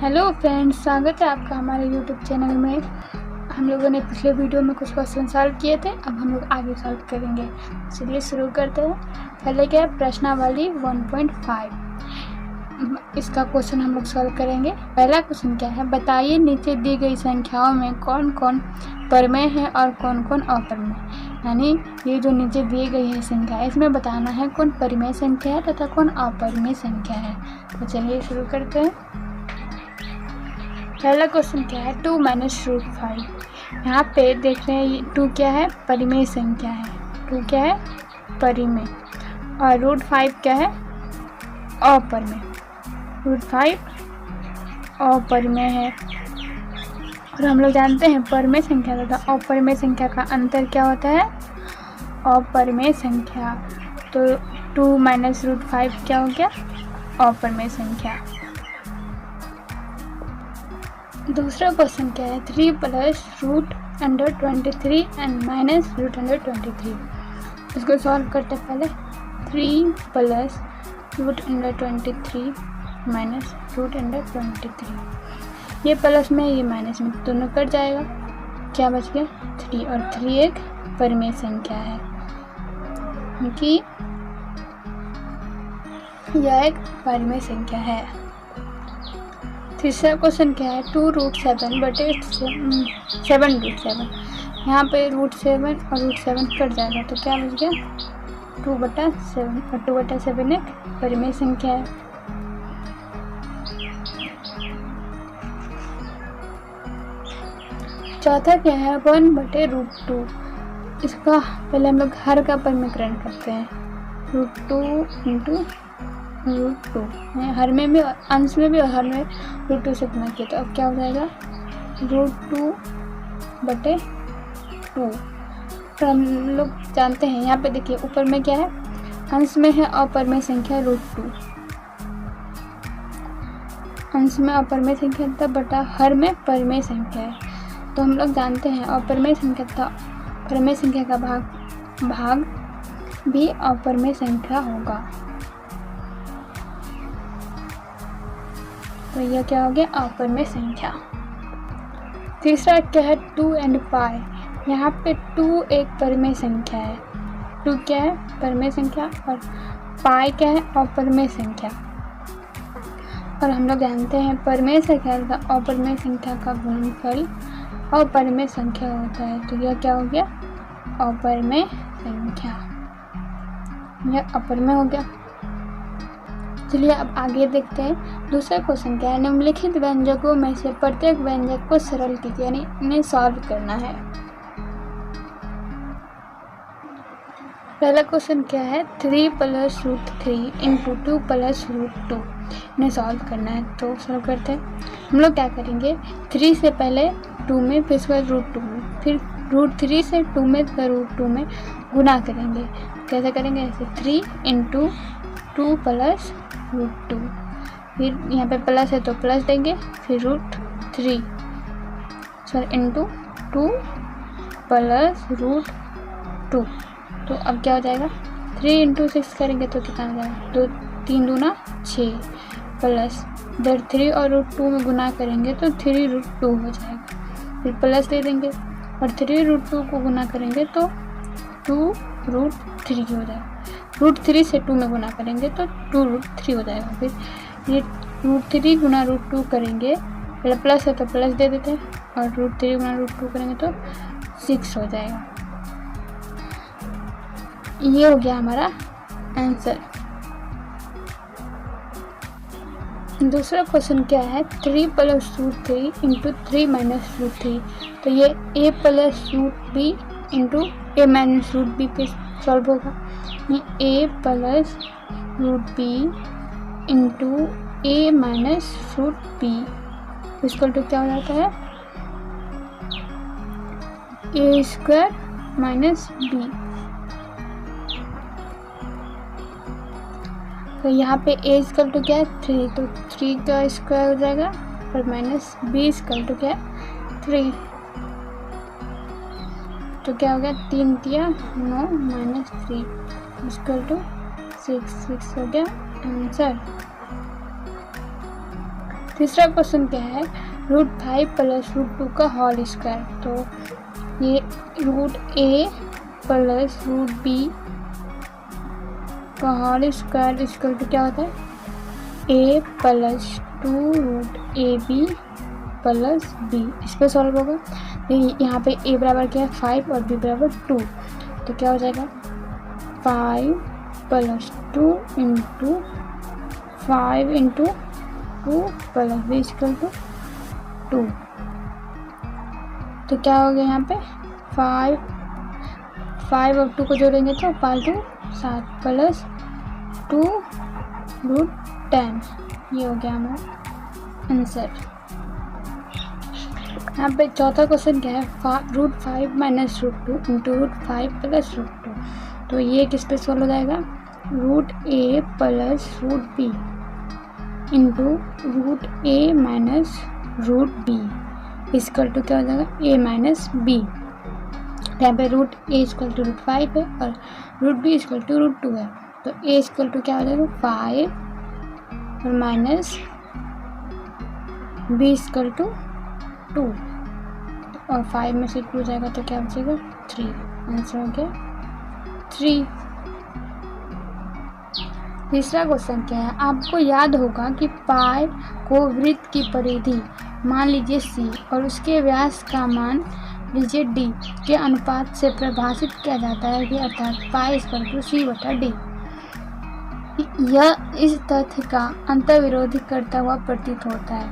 Hello friends, स्वागत है आपका हमारे यूट्यूब चैनल में। हम लोगों ने पिछले वीडियो में कुछ क्वेश्चन सॉल्व किए थे, अब हम लोग आगे सॉल्व करेंगे। चलिए शुरू करते हैं। पहले क्या है, प्रश्नावली 1.5। इसका क्वेश्चन हम लोग सॉल्व करेंगे। पहला क्वेश्चन क्या है, बताइए नीचे दी गई संख्याओं में कौन कौन परमेय है और कौन कौन अपरमेय। यानी ये जो नीचे दी गई है संख्या, इसमें बताना है कौन परिमेय संख्या है तथा कौन अपरिमेय संख्या है। तो चलिए शुरू करते हैं। पहला क्वेश्चन क्या है, 2 - √5। यहाँ पे देख रहे हैं 2 क्या है, परिमेय संख्या है। 2 क्या है, परिमेय, और √5 क्या है, अपरिमेय। √5 अपरिमेय है। और हम लोग जानते हैं परिमेय संख्या तथा अपरिमेय संख्या का अंतर क्या होता है, अपरिमेय संख्या। तो 2 - √5 क्या हो गया, अपरिमेय संख्या। दूसरा क्वेश्चन क्या है, 3 + √23 एंड -√23। इसको सॉल्व करते पहले। 3 + √23 -√23, ये प्लस में ये माइनस में दोनों कट जाएगा, क्या बच गया 3। और 3 एक परिमेय संख्या है, क्योंकि यह एक परिमेय संख्या है। तीसरा क्वेश्चन क्या है, 2√7 बटे 7√7। यहाँ पे √7 और √7 कट जाएगा, तो क्या बच गया 2/7। और 2/7 एक परिमेय संख्या है। चौथा क्या है, 1/√2। इसका पहले हम लोग हर का परिमेयकरण करते हैं। √2 × √2, हर में भी और अंश में भी, और हर में √2 से गुना किया, तो अब क्या हो जाएगा √2/2। और हम लोग जानते हैं, यहाँ पे देखिए ऊपर में क्या है, अंश में है अपरिमेय संख्या √2, अंश में अपरिमेय संख्या तथा बटा हर में परिमेय संख्या है। तो हम लोग जानते हैं अपरिमेय संख्या तथा परिमेय संख्या का भाग भी अपरिमेय संख्या होगा। तो यह क्या हो गया, अपरिमेय संख्या। तीसरा क्या है, 2 and π। यहाँ पे 2 एक परिमेय संख्या है। 2 क्या है, परिमेय संख्या, और पाई क्या है, अपरिमेय संख्या। और हम लोग जानते हैं परिमेय संख्या तथा अपरिमेय संख्या का गुणनफल अपरिमेय संख्या होता है। तो यह क्या हो गया, अपरिमेय संख्या, यह अपरिमेय हो गया। चलिए अब आगे देखते हैं। दूसरा क्वेश्चन क्या है, निम्नलिखित व्यंजकों में से प्रत्येक व्यंजक को सरल कीजिए, यानी इन्हें सॉल्व करना है। पहला क्वेश्चन क्या है, 3 + √3 × 2 + √2। इन्हें सॉल्व करना है, तो सॉल्व करते हैं। हम लोग क्या करेंगे, 3 से पहले 2 में, फिर उसके बाद √2 में, फिर √3 से 2 में, फिर √2 में गुना करेंगे। कैसे करेंगे, ऐसे 3 × 2 + √2, फिर यहाँ पे प्लस है तो प्लस देंगे, फिर √3 इंटू 2 + √2। तो अब क्या हो जाएगा, 3 × 6 करेंगे तो कितना हो जाएगा, 2 3 दूना 6, प्लस इधर 3 और √2 में गुना करेंगे तो 3√2 हो जाएगा, फिर प्लस दे देंगे, और 3√2 को गुना करेंगे तो 2√3 हो जाएगा। √3 से 2 में गुना करेंगे तो 2√3 हो जाएगा। फिर ये √3 × √2 करेंगे, पहले प्लस है तो प्लस दे देते हैं, और √3 × √2 करेंगे तो 6 हो जाएगा। ये हो गया हमारा आंसर। दूसरा क्वेश्चन क्या है, 3 + √3 × 3 - √3। तो ये a + √b × a - √b पे सॉल्व होगा। a + √b × a - √b इसको तो क्या हो जाता है, a² - b। तो यहाँ पे a = क्या है, 3, तो 3 का स्क्वायर हो जाएगा, और माइनस b = क्या है, 3। तो क्या हो गया, 3 दिया 9 - 3 = 6 हो गया आंसर। तीसरा क्वेश्चन क्या है, √5 + √2 का होल स्क्वायर। तो ये √a + √b का होल स्क्वायर इक्वल टू क्या होता है, a + 2√ab + b। इस पर सॉल्व होगा। यहाँ पे a बराबर क्या है 5 और b बराबर 2, तो क्या हो जाएगा 5 + 2 × 5 × 2 + b इक्वल टू 2। तो क्या हो गया यहाँ पे 5 और 2 को जोड़ेंगे तो 5 2 7 + 2 √10। ये हो गया हमारा आंसर। यहाँ पे चौथा क्वेश्चन क्या है, √5 - √2 × √5 + √2। तो ये किस पे सॉल्व हो जाएगा, √a + √b × √a - √b equal to क्या हो जाएगा a - b। यहाँ पे √a = √5 है और √b = √2 है। तो a = क्या हो जाएगा 5 और b = 2 और 5 में से 2 जाएगा तो क्या बचेगा 3। आंसर हो गया 3। तीसरा क्वेश्चन क्या है, आपको याद होगा कि पाई को वृत्त की परिधि मान लीजिए c और उसके व्यास का मान लीजिए d के अनुपात से परिभाषित किया जाता है कि अर्थात पाई = c/d। यह इस तथ्य का अंतर्विरोधी करता हुआ प्रतीत होता है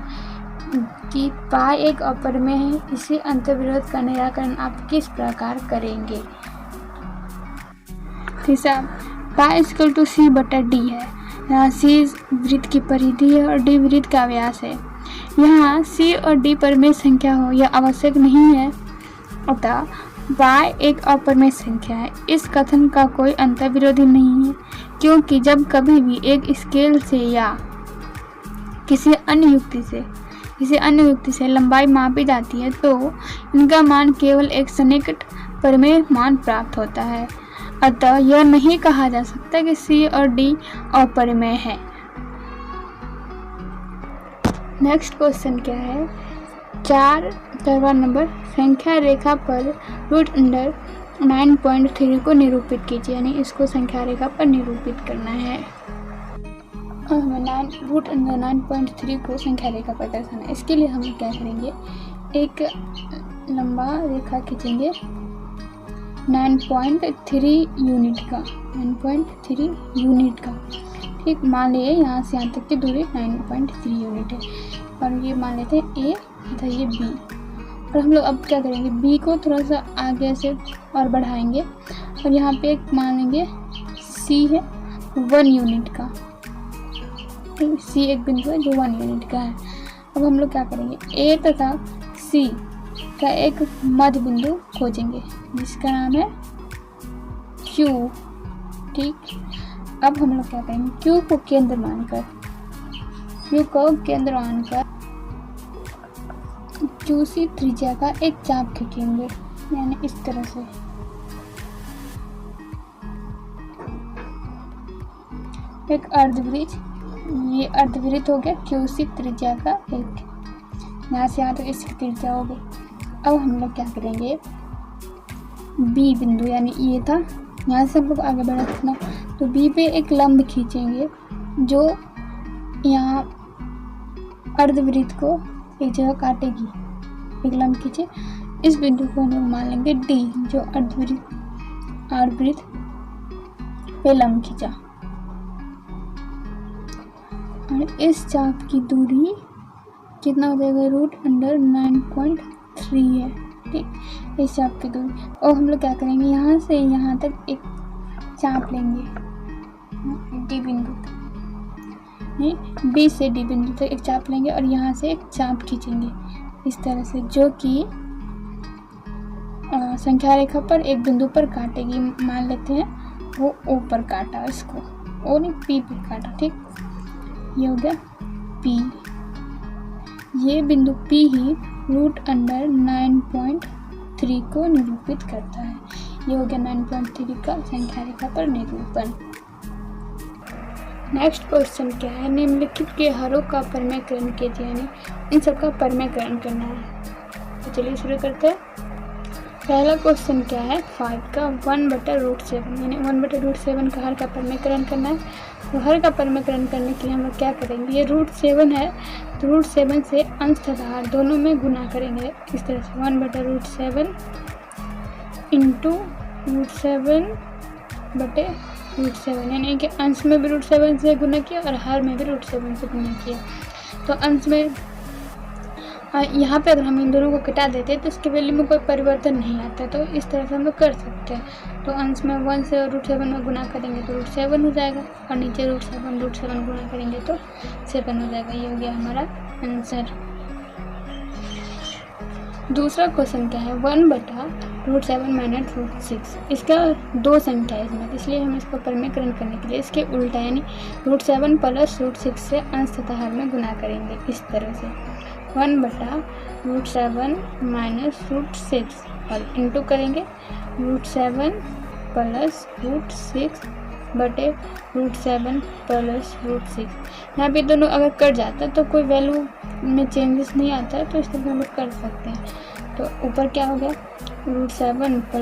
कि पाई एक अपरिमेय है। इसी अंतर्विरोध का निराकरण आप किस प्रकार करेंगे। तीसरा, पाई = c/d है। यहाँ c वृत्त की परिधि है और d वृत्त का व्यास है। यहाँ c और d परिमेय संख्या हो यह आवश्यक नहीं है, अतः पाई एक अपरिमेय संख्या है। इस कथन का कोई अंतर्विरोधी नहीं है, क्योंकि जब कभी भी एक स्केल से या किसी अन्य युक्ति से लंबाई मापी जाती है तो इनका मान केवल एक सन्निकट परिमेय मान प्राप्त होता है। अतः यह नहीं कहा जा सकता कि c और d अपरिमेय है। नेक्स्ट क्वेश्चन क्या है, 4 नंबर, संख्या रेखा पर √9.3 को निरूपित कीजिए। यानी इसको संख्या रेखा पर निरूपित करना है और हमें √9.3 को संख्या रेखा पर दर्शाना है। इसके लिए हम क्या करेंगे, एक लंबा रेखा खींचेंगे 9.3 यूनिट का। ठीक, मान लिए यहाँ से यहाँ तक की दूरी 9.3 यूनिट है और ये मान लेते हैं a तथा ये b। और हम लोग अब क्या करेंगे, b को थोड़ा सा आगे से और बढ़ाएंगे और यहाँ पे एक मान लेंगे c है 1 यूनिट का। c एक बिंदु है जो 1 यूनिट का है। अब हम लोग क्या करेंगे, a तथा c का एक मध्य बिंदु खोजेंगे जिसका नाम है q। ठीक, अब हम लोग क्या करेंगे, q को केंद्र मानकर QC त्रिज्या का एक चाप खींचेंगे, यानी इस तरह से। एक अर्धवृत्त, ये अर्धवृत्त हो गया QC त्रिज्या का एक, यहाँ से यहाँ तक इसकी त्रिज्या हो गई। अब हम लोग क्या करेंगे, B बिंदु यानी ये था, यहाँ से हम लोग आगे बढ़ा सकना, तो B पे एक लंब खींचेंगे जो यहाँ अर्धवृत्त को एक जगह काटेगी। एक लंब खींचे, इस बिंदु को हम लोग मान लेंगे D जो अर्धवृत्त पे लंब खींचा और इस चाप की दूरी कितना हो जाएगा, √9.3 है। ठीक, इस चाप की दूरी। और हम लोग क्या करेंगे, यहाँ से यहाँ तक एक चाप लेंगे D बिंदु तक, B से D बिंदु तक एक चाप लेंगे और यहाँ से एक चाप खींचेंगे इस तरह से, जो कि संख्या रेखा पर एक बिंदु पर काटेगी। मान लेते हैं वो O पर काटा, इसको O नहीं P पर काटा। ठीक, ये हो गया P। ये बिंदु P ही √9.3 को निरूपित करता है। ये हो गया 9.3 का संख्या रेखा पर निरूपण। नेक्स्ट क्वेश्चन क्या है, निम्नलिखित के हरों का परमेकरण कीजिए, यानी इन सब का परमेकरण करना है। तो चलिए शुरू करते हैं। पहला क्वेश्चन क्या है, 5 का 1/√7 यानी 1/√7 का हर का परमेकरण करना है। तो हर का परमेकरण करने के लिए हम लोग क्या करेंगे, ये √7 है तो √7 से अंश तथा हर दोनों में गुना करेंगे। इस तरह से 1/√7 इंटू √7/√7 यानी कि अंश में भी √7 से गुना किया और हर में भी √7 से गुना किया। तो अंश में यहाँ पे अगर हम इन दोनों को घटा देते हैं तो इसके वैल्यू में कोई परिवर्तन नहीं आता, तो इस तरह से हम लोग कर सकते हैं। तो अंश में 1 से √7 में गुना करेंगे तो √7 हो जाएगा और नीचे √7 गुना करेंगे तो 7 हो जाएगा। ये हो गया हमारा आंसर। दूसरा क्वेश्चन क्या है, 1/√7 - √6। इसका 2 संख्या है इसमें, इसलिए हम इसको परमेकरण करने के लिए इसके उल्टा यानी √7 + √6 से अंश तथा हर में गुना करेंगे। इस तरह से 1/√7 - √6 और इंटू करेंगे √7 + √6 बटे √7 + √6। यहाँ पे दोनों अगर कट जाता है तो कोई वैल्यू में चेंजेस नहीं आता है, तो इस तरह हम लोग कर सकते हैं। तो ऊपर क्या हो गया, √7 +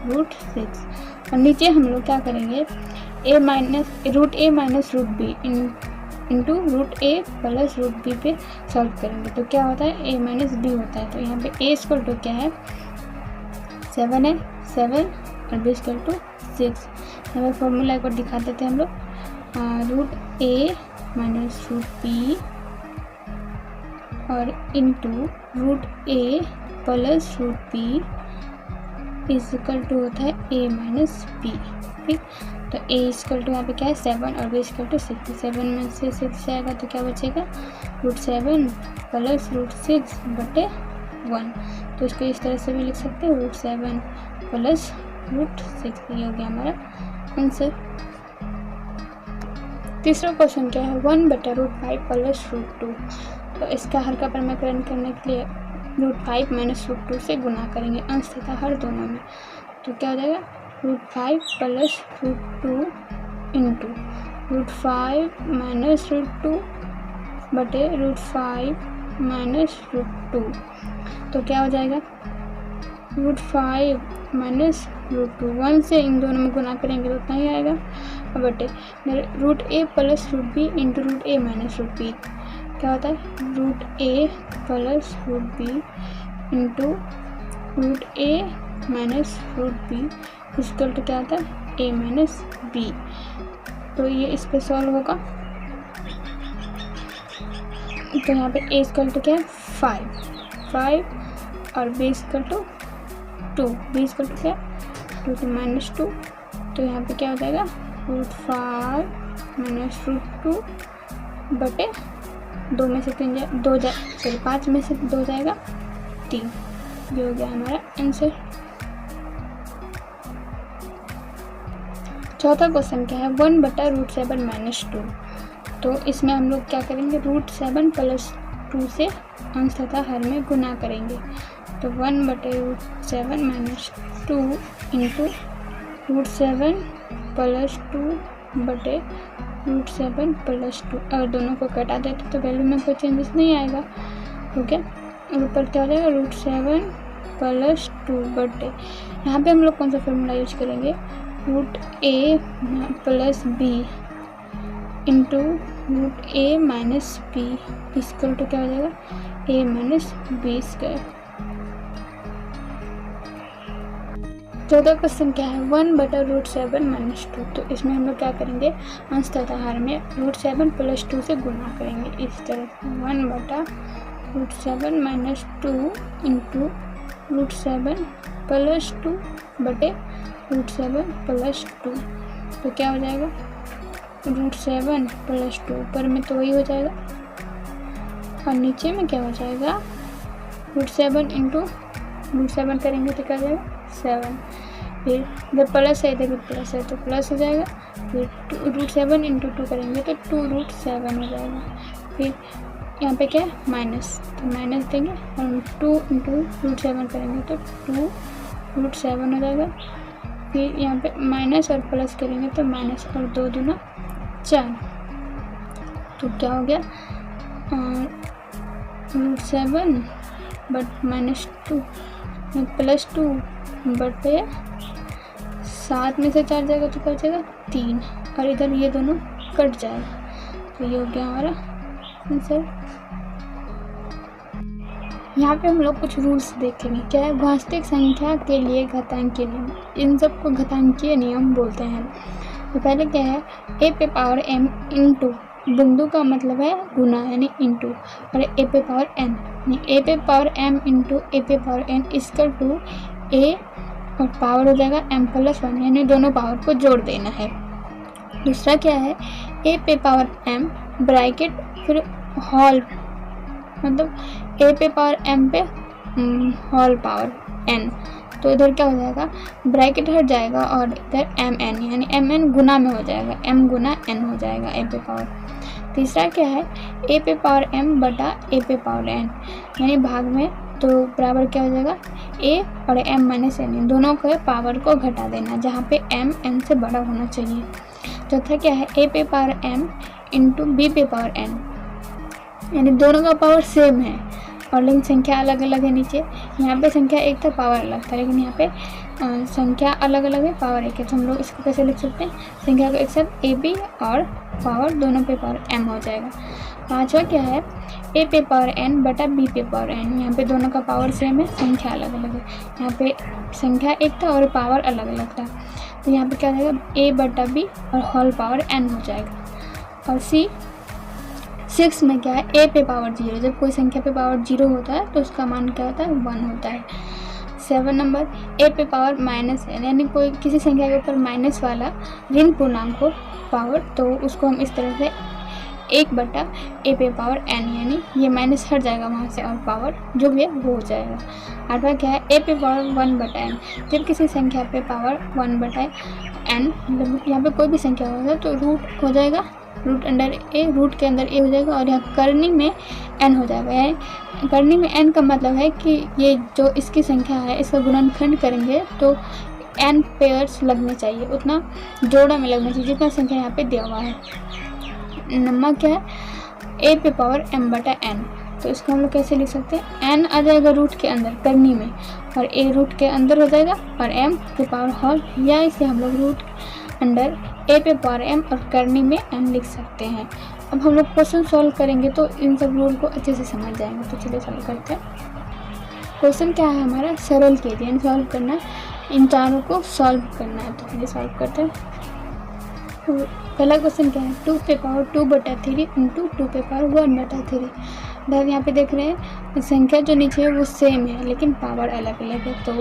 √6 और नीचे हम लोग क्या करेंगे, a - √b into √a + √b पे सॉल्व करेंगे। तो क्या होता है, a - b होता है। तो यहाँ पे a = क्या है, 7 है, 7 और b = 6। हमें फॉर्मूला एक बार दिखा देते हैं हम लोग, √a - √b और इंटू √a + √b होता है a - b। ठीक, तो a यहाँ पे क्या है, 7 और b = 6। 7 में से 6 जाएगा तो क्या बचेगा, √7 + √6 बटे 1। तो इसको इस तरह से भी लिख सकते हैं, √7 + √6। ये हो गया हमारा आंसर। तीसरा क्वेश्चन क्या है, 1/√5 + √2। तो इसका हर का परमेकरण करने के लिए √5 - √2 से गुना करेंगे अंश तथा हर दोनों में। तो क्या हो जाएगा, √5 + √2 इंटू √5 - √2 बटे √5 - √2। तो क्या हो जाएगा, √5 - √2 1 से इन दोनों में गुना करेंगे तो उतना ही आएगा, बटे √a + √b into √a - √b। क्या होता है, √a + √b into √a - √b is equal to क्या होता है, a - b। तो ये इस पे सॉल्व होगा। तो यहाँ पे a = क्या है, 5 और b = 2। b = क्या, 2 to -2। तो यहाँ पे क्या हो जाएगा, √5 - √2 बटे 2 में से 3 जाए 5 में से 2 जाएगा 3। ये हो गया हमारा आंसर। चौथा क्वेश्चन क्या है, 1/√7 - 2। तो इसमें हम लोग क्या करेंगे, √7 + 2 से अंश तथा हर में गुना करेंगे। तो 1/√7 - 2 इंटू √7 + 2 बटे √7 + 2। अगर दोनों को घटा देते तो वैल्यू में कोई चेंजेस नहीं आएगा। ठीक है, ऊपर क्या हो जाएगा, √7 + 2 बटे, यहाँ पे हम लोग कौन सा फॉर्मूला यूज करेंगे, √a + b into √a - b is equal to क्या हो जाएगा, a - b²। चौथा क्वेश्चन क्या है, 1/√7 - 2। तो इसमें हम लोग क्या करेंगे, अंश तथा हर में √7 + 2 से गुना करेंगे। इस तरह से 1/√7 - 2 इंटू √7 + 2 बटे √7 + 2। तो क्या हो जाएगा, √7 + 2 ऊपर में तो वही हो जाएगा और नीचे में क्या हो जाएगा, √7 इंटू √7 करेंगे तो क्या हो जाएगा, 7। फिर इधर प्लस है, इधर भी प्लस है तो प्लस हो जाएगा। फिर √7 इंटू 2 करेंगे तो 2√7 हो जाएगा। फिर यहाँ पे क्या है, माइनस, तो माइनस देंगे और 2 इंटू √7 करेंगे तो 2√7 हो जाएगा। फिर यहाँ पे माइनस और प्लस करेंगे तो माइनस और 2 दूना 4। तो क्या हो गया, √7 बट -2 +2 बटे 7 में से 4 जाएगा तो क्या जाएगा 3, और इधर ये दोनों कट जाएगा। तो ये हो गया हमारा आंसर। यहाँ पे हम लोग कुछ रूल्स देखेंगे। क्या है, वास्तविक संख्या के लिए घातांकीय नियम, इन सबको घातांकीय नियम बोलते हैं। तो पहले क्या है, a पे पावर m इंटू, बिंदु का मतलब है गुना यानी इंटू, और a पे पावर n यानी a पे पावर m इंटू a पे पावर n इसका टू a और पावर हो जाएगा m+1 यानी दोनों पावर को जोड़ देना है। दूसरा क्या है, a पे पावर m ब्रैकेट फिर होल, मतलब a पे पावर m पे होल पावर n, तो इधर क्या हो जाएगा, ब्रैकेट हट जाएगा और इधर mn यानी mn गुना में हो जाएगा, m गुना n हो जाएगा a पे पावर। तीसरा क्या है, a पे पावर m बटा a पे पावर n यानी भाग में, तो बराबर क्या हो जाएगा a और m माइनस n, दोनों के पावर को घटा देना जहाँ पे m n से बड़ा होना चाहिए। चौथा क्या है, a पे पावर m इंटू b पे पावर n यानी दोनों का पावर सेम है और लेकिन संख्या अलग अलग है। नीचे यहाँ पे संख्या एक था, पावर अलग था, लेकिन यहाँ पे संख्या अलग अलग है, पावर एक है। तो हम लोग इसको कैसे लिख सकते हैं, संख्या को एक साथ ए बी और पावर दोनों पे पावर m हो जाएगा। पांचवा क्या है, a पे पावर n बटा b पे पावर n, यहाँ पे दोनों का पावर सेम है, संख्या अलग अलग है। यहाँ पे संख्या एक था और पावर अलग अलग था, तो यहाँ पे क्या हो जाएगा a बटा b और होल पावर n हो जाएगा। और सिक्स में क्या है, a पे पावर 0, जब कोई संख्या पे पावर 0 होता है तो उसका मान क्या होता है 1 होता है। 7 नंबर, a पे पावर -n यानी कोई किसी संख्या के ऊपर माइनस वाला ऋण पूर्णांक हो पावर, तो उसको हम इस तरह से 1 बटा a पे पावर n यानी ये माइनस हट जाएगा वहाँ से और पावर जो भी है वो हो जाएगा। 8वां क्या है, a पे पावर 1 बटा n, जब किसी संख्या पे पावर 1 बटा n, मतलब यहाँ पे कोई भी संख्या होगा तो रूट हो जाएगा, रूट अंडर ए, रूट के अंदर ए हो जाएगा और यहाँ करनी में n हो जाएगा। यानी करनी में n का मतलब है कि ये जो इसकी संख्या है इसका गुणनखंड करेंगे तो n पेयर्स लगने चाहिए, उतना जोड़ा में लगना चाहिए जितना संख्या यहाँ पे दिया हुआ है। नंबर क्या है, a पे पावर m बटा n, तो इसको हम लोग कैसे लिख सकते हैं, n आ जाएगा रूट के अंदर करनी में और a रूट के अंदर हो जाएगा और m पे पावर होल, या इसे हम लोग रूट अंडर a पे पावर m और करनी में m लिख सकते हैं। अब हम लोग क्वेश्चन सॉल्व करेंगे तो इन सब रूल को अच्छे से समझ जाएंगे। तो चलिए सॉल्व करते हैं। क्वेश्चन क्या है हमारा, सरल कीजिए यानी सॉल्व करना है, इन चारों को सॉल्व करना है। तो चलिए सॉल्व करते हैं। पहला क्वेश्चन क्या है, 2 पे पावर 2 बटा 3 इंटू 2 पे पावर 1 बटा 3। अगर यहाँ पे देख रहे हैं संख्या जो नीचे है वो सेम है लेकिन पावर अलग अलग है, तो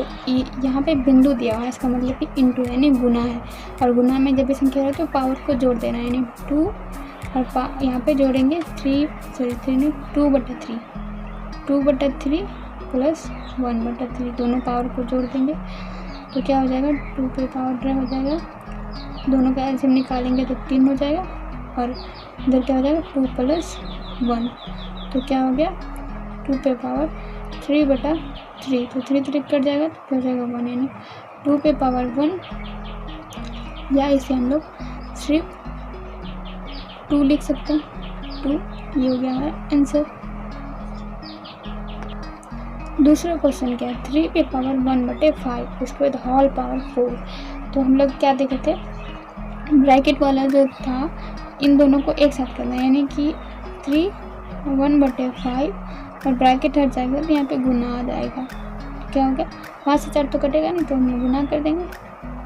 यहाँ पे बिंदु दिया हुआ है, इसका मतलब कि इंटू यानी गुना है, और गुना में जब भी संख्या है तो पावर को जोड़ देना है, यानी 2 और यहाँ पे जोड़ेंगे 2 बटा 3, 2 बटा 3 प्लस 1 बटा 3, दोनों पावर को जोड़ देंगे तो क्या हो जाएगा 2 पे पावर हो जाएगा, दोनों का एलसीएम निकालेंगे तो 3 हो जाएगा और इधर क्या हो जाएगा 2 प्लस 1, तो क्या हो गया 2 पे पावर 3 बटा 3, तो 3 कट जाएगा तो क्या हो जाएगा 1, यानी 2 पे पावर 1, या इसे हम लोग सिर्फ 2 लिख सकते हैं, 2, ये हो गया हमारा आंसर। दूसरा क्वेश्चन क्या है, 3 पे पावर 1 बटे 5, उसके बाद होल पावर 4। तो हम लोग क्या देखे थे, ब्रैकेट वाला जो था इन दोनों को एक साथ करना है, यानी कि 3 1 बटे 5 और ब्रैकेट हट जाएगा तो यहाँ पे गुना आ जाएगा, क्या हो गया 5 से 4 तो कटेगा नहीं, तो हम गुना कर देंगे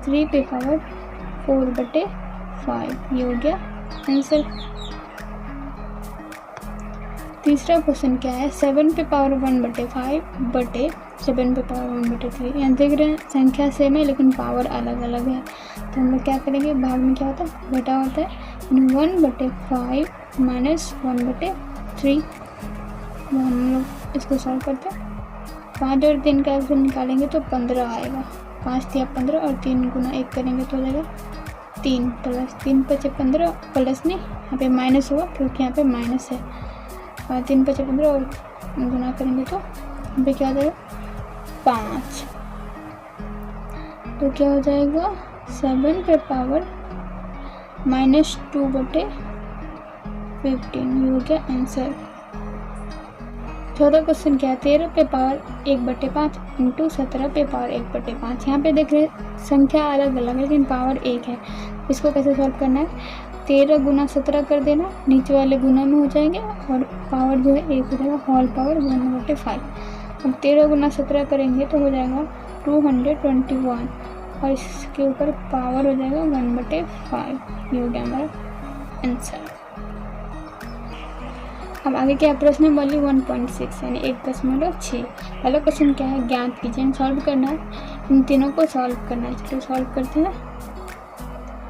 3 पे पावर 4 बटे 5, ये हो गया आंसर। तीसरा क्वेश्चन क्या है, 7 पे पावर 1 बटे 5 बटे 7 पे पावर 1 बटे 3। यहाँ देख रहे हैं संख्या सेम है लेकिन पावर अलग अलग है, तो हम लोग क्या करेंगे, भाग में क्या होता है बटा होता है, 1 बटे 5 माइनस 1 बटे 3। हम लोग इसको सॉल्व करते हैं, 5 और 3 का एलसीएम निकालेंगे तो 15 आएगा, 5 3 15 और 3 गुना 1 करेंगे तो हो जाएगा 3 प्लस 3 5 15, प्लस नहीं यहाँ पे माइनस होगा क्योंकि यहाँ पे माइनस है, और 3 5 15 और गुना करेंगे तो यहाँ पे क्या हो जाएगा 5, तो क्या हो जाएगा 7 पे पावर -2 बटे 15, ये हो गया आंसर। चौथा क्वेश्चन क्या है, 13 पे पावर 1/5 इंटू 17 पे पावर 1/5। यहाँ पे देख रहे संख्या अलग अलग है लेकिन पावर एक है। इसको कैसे सॉल्व करना है, 13 गुना 17 कर देना, नीचे वाले गुना में हो जाएंगे और पावर जो है 1 हो जाएगा, होल पावर 1/5। अब 13 गुना 17 करेंगे तो हो जाएगा 221 और इसके ऊपर पावर हो जाएगा 1/5। ये हो गया हमारा आंसर। अब आगे क्या है, प्रश्न वैल्यू 1.6 यानी 1.6। पहला क्वेश्चन क्या है, ज्ञात कीजिए, सॉल्व करना है, इन तीनों को सॉल्व करना है। चलो सॉल्व करते हैं।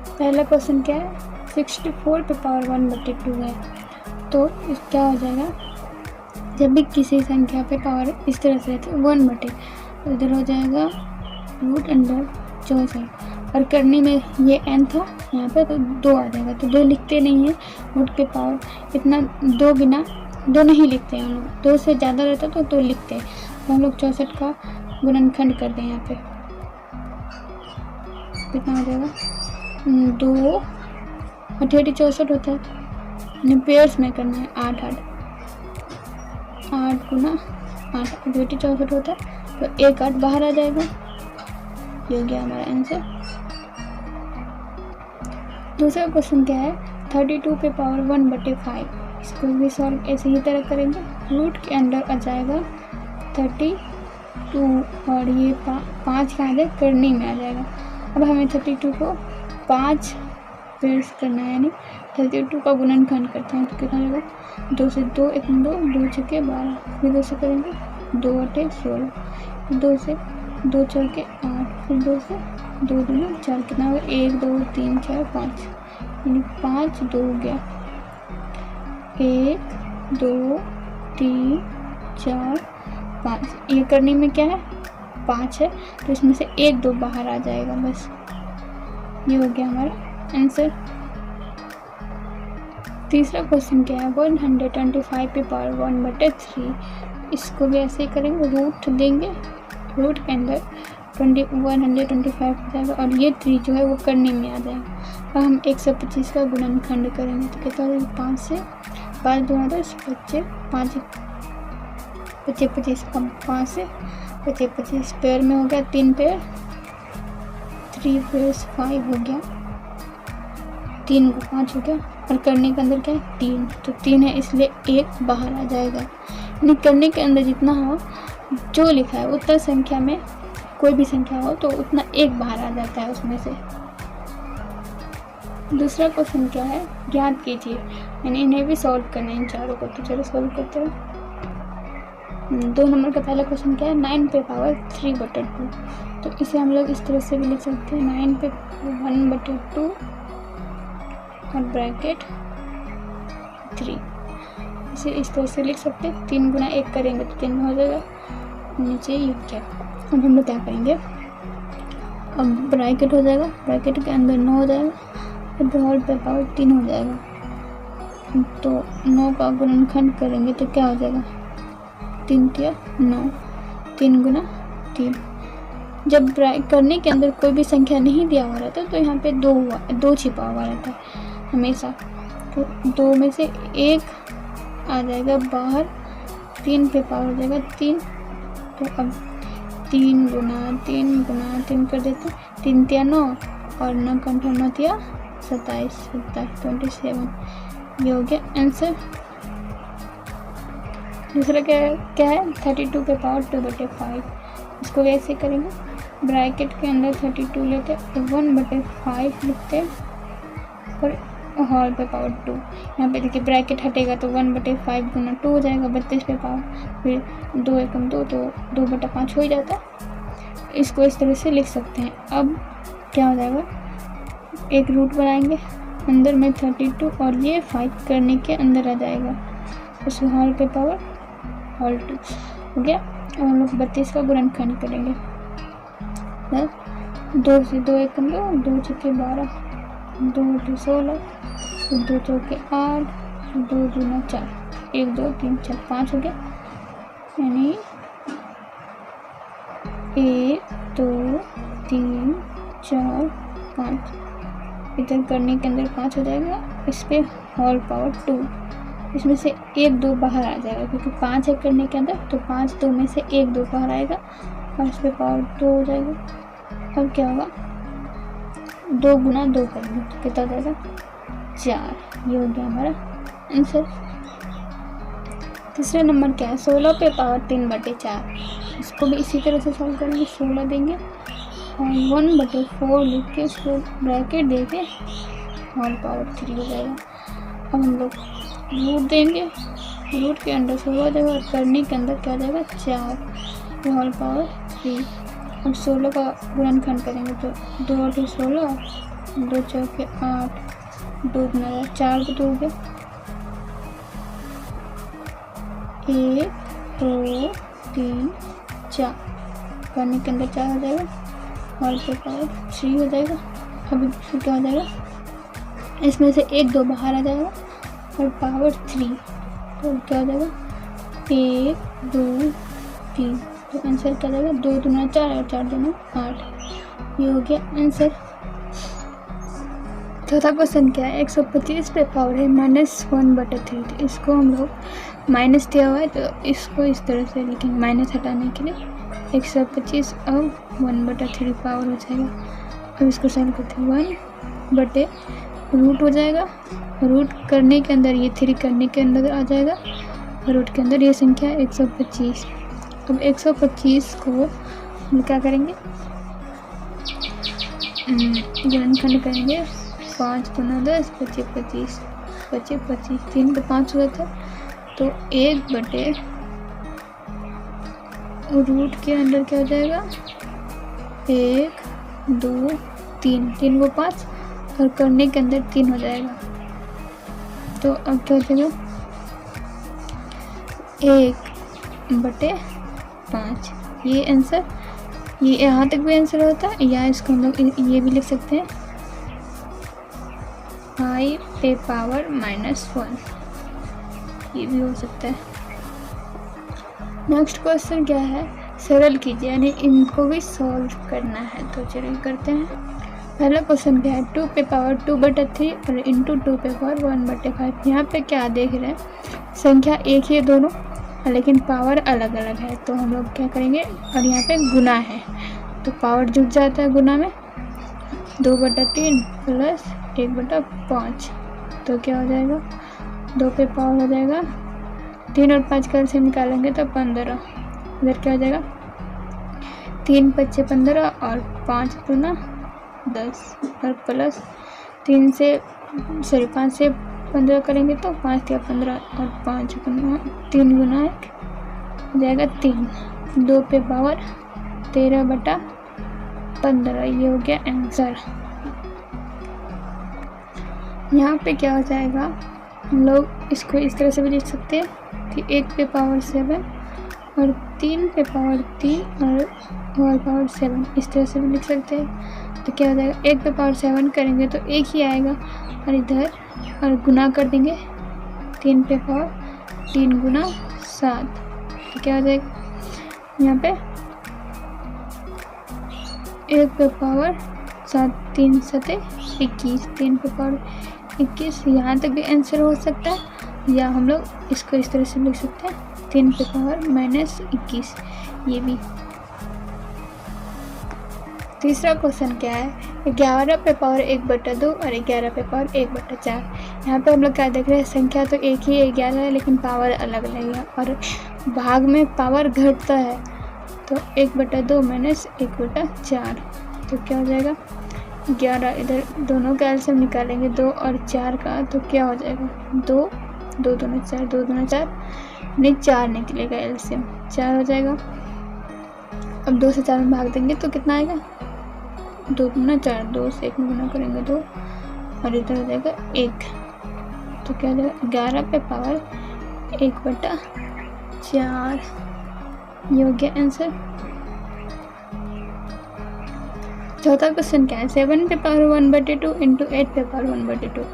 पहला क्वेश्चन क्या है, 64 पे पावर 1/2 है, तो क्या हो जाएगा, जब भी किसी संख्या पे पावर इस तरह से रहती है 1/, तो इधर हो जाएगा √64 और करने में ये n था यहाँ पे तो 2 आ जाएगा, तो 2 लिखते नहीं है रूट के पावर, इतना 2 बिना 2 नहीं लिखते हैं हम लोग, 2 से ज़्यादा रहता तो 2 लिखते हैं, तो हम लोग 64 का गुणनखंड कर दें यहाँ पे, कितना हो जाएगा 2 8 64 होता है, यानी पेयर्स में करना है 8 गुना 8 64 होता है, तो 1 8 बाहर आ जाएगा। ये हो गया हमारा आंसर। दूसरा क्वेश्चन क्या है, 32 पे पावर 1/5, इसको भी सॉल्व ऐसे ही तरह करेंगे, रूट के अंदर आ जाएगा 32 और ये 5 का आ जाए करनी में आ जाएगा। अब हमें 32 को 5 पेयर्स करना है, यानी 32 का गुणनखंड करते हैं तो कितना होगा, 2 से 2 1 2 2 6 12, फिर 2 से करेंगे 2 8 16, 2 से 2 4 के 8, फिर 2 से 2 2 4, कितना होगा 1 2 3 4 5, यानी 5 2 हो गया, 1 2 3 4 5। ये करने में क्या है 5 है, तो इसमें से 1 2 बाहर आ जाएगा बस। ये हो गया हमारा आंसर। तीसरा क्वेश्चन क्या है, 125 पे पावर 1/3, इसको भी ऐसे ही करेंगे, रूट देंगे, रूट के अंदर 125 हो जाएगा और ये 3 जो है वो करने में आ जाएगा। अब हम 125 का गुणनखंड करेंगे तो कितना होगा, 5 से 5 2 10 25 5 25 25, अब 5 से 25 25 पेयर में हो गया 3 पेयर, 3 पेयर्स 5 हो गया, 3 को 5 हो गया और करने के अंदर क्या है 3, तो 3 है इसलिए 1 बाहर आ जाएगा। यानी करने के अंदर जितना हो जो लिखा है उतना संख्या में कोई भी संख्या हो तो उतना 1 बाहर आ जाता है उसमें से। दूसरा क्वेश्चन क्या है, ज्ञात कीजिए, यानी इन्हें भी सॉल्व करना है इन चारों को, तो चलो सॉल्व करते हैं। 2 नंबर का पहला क्वेश्चन क्या है, 9 पे पावर 3/2, तो इसे हम लोग इस तरह से भी लिख सकते हैं, 9 पे 1/2 और ब्रैकेट 3, इसे इस तरह से लिख सकते हैं। 3 गुना 1 करेंगे तो 3 हो जाएगा, नीचे ये क्या। अब हम लोग क्या करेंगे, अब ब्रैकेट हो जाएगा, ब्रैकेट के अंदर 9 हो जाएगा, फिर होल पे पावर 3 हो जाएगा, तो 9 का गुणनखंड करेंगे तो क्या हो जाएगा 3 3 9, 3 गुना 3। जब करने के अंदर कोई भी संख्या नहीं दिया हुआ रहता तो यहाँ पे 2 छिपा हुआ रहता है हमेशा, तो 2 में से 1 आ जाएगा बाहर, 3 पे पावर हो जाएगा 3, तो अब 3 गुना 3 कर देते, 3 3 9 और 9 का 9 3 27 27 ये हो गया आंसर। दूसरा क्या है 32 पे पावर 2/5, इसको वैसे करेंगे, ब्रैकेट के अंदर 32 लेते 1/5 लिखते और होल पे पावर 2। यहाँ पे देखिए ब्रैकेट हटेगा तो 1/5 गुना 2 हो जाएगा 32 पे पावर, फिर 2 1 2 तो 2/5 हो ही जाता है। इसको इस तरह से लिख सकते हैं। अब क्या हो जाएगा, एक रूट बनाएंगे, अंदर में 32 और ये 5 करने के अंदर आ जाएगा, उसमें होल पे पावर होल 2 हो गया। अब हम लोग 32 का गुणनखंड करेंगे, 2 से 2 1 2 2 6 12 2 2 16 2 4 के 8 2 2 9 4 1 2 3 4 5 हो गया, यानी 1 2 3 4 5 इधर करने के अंदर 5 हो जाएगा, इस पे होल पावर 2 इसमें से 1 2 बाहर आ जाएगा क्योंकि 5 है करने के अंदर, तो 5 2 में से 1 2 बाहर आएगा और इस पर पावर 2 हो जाएगा। अब क्या होगा, 2 गुना 2 करेंगे तो कितना हो जाएगा 4। ये हो गया हमारा आंसर। तीसरा नंबर क्या है, 16 पे पावर 3/4। इसको भी इसी तरह से सॉल्व करेंगे। 16 देंगे और 1/4 लिख के इसको ब्रैकेट दे के होल पावर 3 हो जाएगा। अब हम लोग रूट देंगे, रूट के अंदर 16 हो जाएगा और करने के अंदर क्या हो जाएगा 4 होल पावर 3। अब 16 का गुणनखंड करेंगे तो 2 8 16, 2 4 8, 2 गुना 4 को 2 हो गया, 1 2 3 4, करने के अंदर 4 हो जाएगा, होल पे पावर 3 हो जाएगा। अभी क्या हो जाएगा, इसमें से 1 2 बाहर आ जाएगा और पावर 3, तो क्या हो जाएगा 1 2 3, तो आंसर क्या जाएगा 2 दूना 4 और 4 दूना 8। ये हो गया आंसर। चौथा क्वेश्चन क्या है, 125 पे पावर है -1/3। इसको हम लोग माइनस दिया हुआ है तो इसको इस तरह से लिखेंगे माइनस हटाने के लिए। 125 अब 1/3 पावर हो जाएगा। अब इसको सॉल्व करते हैं, 1 रूट हो जाएगा, रूट करने के अंदर ये 3 करने के अंदर आ जाएगा, रूट के अंदर ये संख्या 125। अब 125 को हम क्या करेंगे, गुणनखंड करेंगे, 5 गुना 10 25 25 25 25, 3 पे 5 हुए थे तो 1/, रूट के अंदर क्या हो जाएगा 1 2 3, 3 को 5 और करने के अंदर 3 हो जाएगा। तो अब क्या हो जाएगा 1/5। ये आंसर, ये यहाँ तक भी आंसर होता है, या इसको हम लोग ये भी लिख सकते हैं 5 पे पावर -1, ये भी हो सकता है। नेक्स्ट क्वेश्चन क्या है, सरल कीजिए, यानी इनको भी सॉल्व करना है। तो चलिए करते हैं। पहला क्वेश्चन क्या है, 2 पे पावर 2/3 और इंटू 2 पे पावर 1/5। यहाँ पे क्या देख रहे हैं, संख्या एक ही है दोनों, लेकिन पावर अलग अलग है। तो हम लोग क्या करेंगे, और यहाँ पे गुना है तो पावर जुड़ जाता है गुना में, 2/3 प्लस 1/5। तो क्या हो जाएगा 2 पे पावर हो जाएगा 3 और 5 का से निकालेंगे तो 15। इधर क्या हो जाएगा 3 5 15 और 5 गुना 10 और प्लस 5 से 15 करेंगे तो 5 या 15 और 5 गुना 3 गुना 1 हो जाएगा 3। 2 पे पावर 13/15। ये हो गया आंसर। यहाँ पे क्या हो जाएगा, हम लोग इसको इस तरह से भी लिख सकते हैं कि 1 पे पावर 7 और 3 पे पावर 3 और पावर 7, इस तरह से भी लिख सकते हैं। तो क्या हो जाएगा 1 पे पावर 7 करेंगे तो 1 ही आएगा और इधर और गुना कर देंगे 3 पे पावर 3 गुना 7। तो क्या हो जाएगा यहाँ पे 1 पे पावर 7 3 7 21, 3 पे पावर 21। यहाँ तक भी आंसर हो सकता है, या हम लोग इसको इस तरह से लिख सकते हैं 3 पे पावर -21, ये भी। तीसरा क्वेश्चन क्या है, 11 पे पावर 1/2 और 11 पे पावर 1/4। यहाँ पे हम लोग क्या देख रहे हैं, संख्या तो एक ही है 11 है, लेकिन पावर अलग अलग है और भाग में पावर घटता है। तो 1/2 माइनस 1/4, तो क्या हो जाएगा 11। इधर दोनों का एलसीएम निकालेंगे 2 और 4 का, तो क्या हो जाएगा 2 2 दूना 4, 2 दूना 4 नहीं 4 निकलेगा, एलसीएम 4 हो जाएगा। अब 2 से 4 में भाग देंगे तो कितना आएगा 2 दूना 4, 2 से 1 में गुना करेंगे 2 और इधर हो जाएगा 1। तो क्या हो जाएगा 11 पे पावर 1/4। ये हो गया आंसर। चौथा क्वेश्चन क्या है, 7 पे पावर 1/2 इंटू 8 पे पावर 1/2।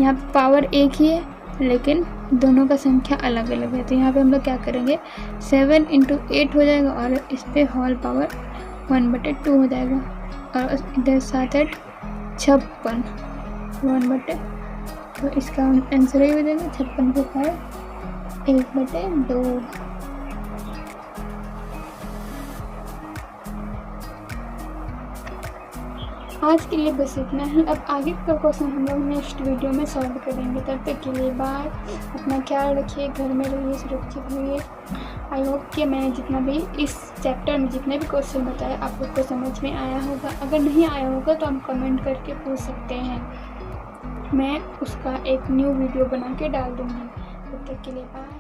यहाँ पे पावर एक ही है लेकिन दोनों का संख्या अलग अलग है। तो यहाँ पे हम लोग क्या करेंगे 7 × 8 हो जाएगा और इस पे होल पावर 1/2 हो जाएगा और इधर 7 8 56 1/2 तो इसका आंसर ही हो जाएगा 56 को 5 1/2। आज के लिए बस इतना ही। अब आगे का क्वेश्चन हम लोग नेक्स्ट वीडियो में सॉल्व करेंगे। तब तक के लिए बाय। अपना ख्याल रखिए, घर में रहिए, सुरक्षित रहिए। आई होप कि मैंने जितना भी इस चैप्टर में जितने भी क्वेश्चन बताए आप लोग को समझ में आया होगा। अगर नहीं आया होगा तो हम कमेंट करके पूछ सकते हैं, मैं उसका एक न्यू वीडियो बना के डाल दूँगी। तब तक के लिए बाय।